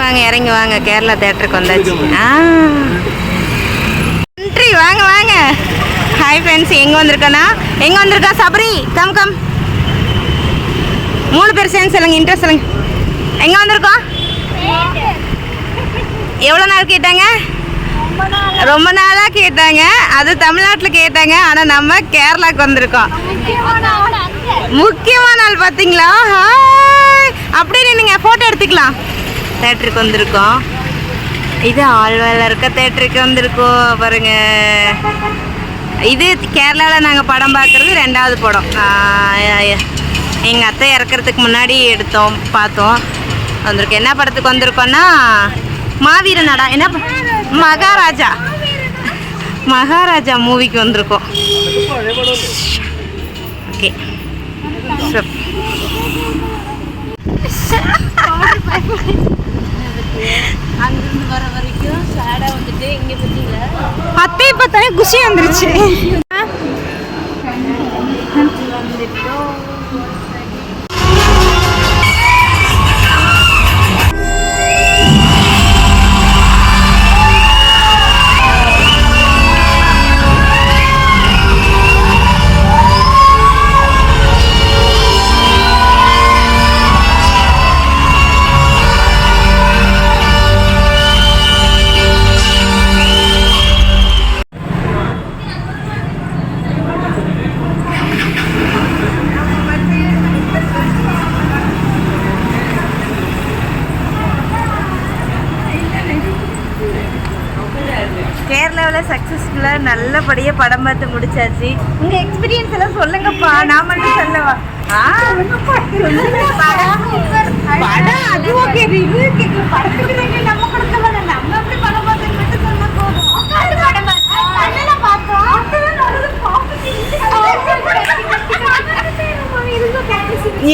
வாங்க இறங்கி வாங்க, கேரளா தேட்டருக்கு வந்தாச்சு. நன்றி, வாங்க வாங்க. ஹாய் ஃப்ரெண்ட்ஸ், எங்கே வந்திருக்கா சபரி? கம் 3 பேர் சேர்ந்து சொல்லுங்க, இன்ட்ரெஸ்ட் சொல்லுங்க. எங்கே வந்திருக்கோம்? எவ்வளோ நாள் கேட்டாங்க? ரொம்ப நாளாக கேட்டாங்க. அது தமிழ்நாட்டில் கேட்டாங்க. ஆனால் நம்ம கேரளாவுக்கு வந்திருக்கோம். முக்கியமான நாள் பார்த்தீங்களா? ஹாய், அப்படியே நீங்கள் ஃபோட்டோ எடுத்துக்கலாம். தேட்டருக்கு வந்திருக்கோம். இது ஆழ்வாரில் இருக்க தேட்டருக்கு வந்திருக்கோம் பாருங்க. இது கேரளாவில் நாங்கள் படம் பார்க்குறது 2வது படம். எங்கள் அத்தை இறக்கிறதுக்கு முன்னாடி பார்த்தோம். வந்திருக்கோம். என்ன படத்துக்கு வந்திருக்கோன்னா மாவீரனடா, என்ன மகாராஜா மூவிக்கு வந்திருக்கோம். ஓகே, அங்கிருந்து வர வரைக்கும் சேடா வந்துட்டு இங்க பத்தியில அத்தை பார்த்தாலே குஷி வந்துருச்சு. கேரளாவில் சக்ஸஸ்ஃபுல்லாக நல்லபடியாக படம் பார்த்து முடிச்சாச்சு. உங்கள் எக்ஸ்பீரியன்ஸ் எல்லாம் சொல்லுங்கப்பா. நான் மட்டும் சொல்லவா? படம் அது ஓகே, ரிவ்யூ கேட்கலாம். படத்துக்கு நம்ம கொடுக்கல, நம்ம அப்படி படம் பார்த்து மட்டும் சொன்ன போதும்.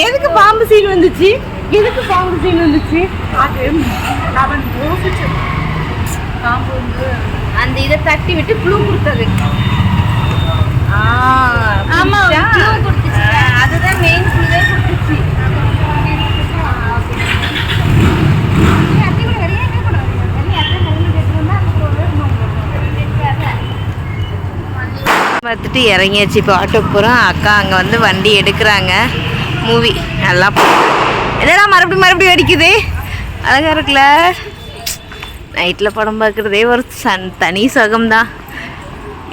எதுக்கு பாம்பு சீன் வந்துச்சு? அது அவன் அந்த இதை தட்டி விட்டு க்ளூ கொடுத்தது. அதுதான் மெயின் க்ளூவே கொடுத்துச்சு. பார்த்துட்டு இறங்கியாச்சு. இப்போ ஆட்டோக்கு போகிறோம். அக்கா அங்கே வந்து வண்டி எடுக்கிறாங்க. மூவி நல்லா என்னடா மறுபடியும் அடிக்குது. அழகாக இருக்குல்ல. நைட்டில் படம் பார்க்குறதே ஒரு தனி சுகம்தான்.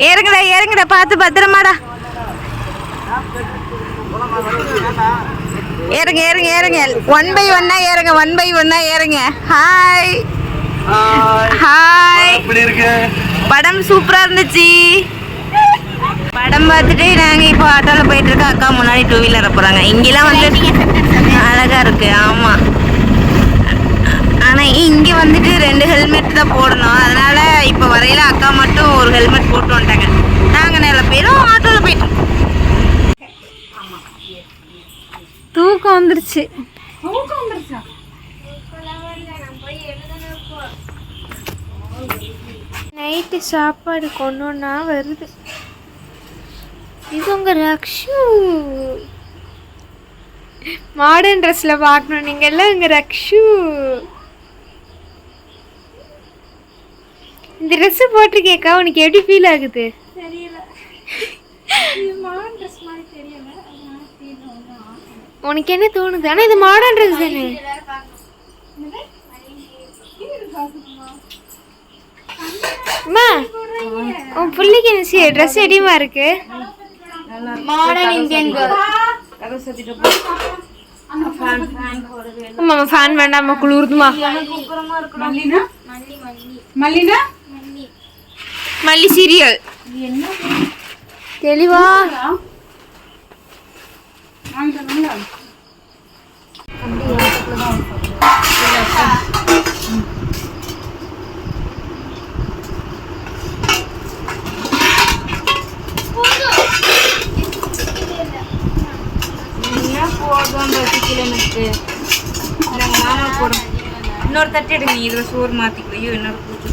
ஏறுங்கடா பார்த்து பத்திரமாடா. ஏறுங்க 1 by 1 ஏறுங்க. ஹாய். படம் சூப்பராக இருந்துச்சு. படம் பார்த்துட்டு நாங்கள் இப்போ ஆட்டோவில் போயிட்டுருக்கோம். அக்கா முன்னாடி 2 வீலர் போகிறாங்க. இங்கெல்லாம் வந்து அழகாக இருக்குது. ஆமாம், ஆனால் இங்கே வந்துட்டு 2 ஹெல்மெட் தான் போடணும். அதனால் இப்போ வரையில் அக்கா மட்டும் ஒரு ஹெல்மெட் போட்டு வந்துட்டாங்க. நாங்கள் நல்ல பேரும் ஆட்டோவில் போயிட்டோம். தூக்கம் வந்துருச்சு. நைட்டு சாப்பாடு கொண்டோன்னா வருது. இது உங்கள் ரக்ஷு மாடர்ன் ட்ரெஸ்ஸில் பார்க்கணும். நீங்கள் எல்லாம் இங்கே ரக்ஷு இந்த ட்ரெஸ்ஸு போட்டிருக்கேக்கா. உனக்கு எப்படி ஃபீல் ஆகுது? உனக்கு என்ன தோணுது? ஆனால் இது மாடர்ன் ட்ரெஸ் தானே. அம்மா, உன் பிள்ளைக்கு என்ன ட்ரெஸ் எடிமா இருக்கு? Modern Indian girl. அம்மா ஃபேன் வேண்டாம்மா, குளிருதுமா. மல்லி சீரியல் தெளிவா இன்னொரு தட்டு எடுங்க. இதில் சோறு மாற்றிக்கலையோ இன்னொரு பூச்சி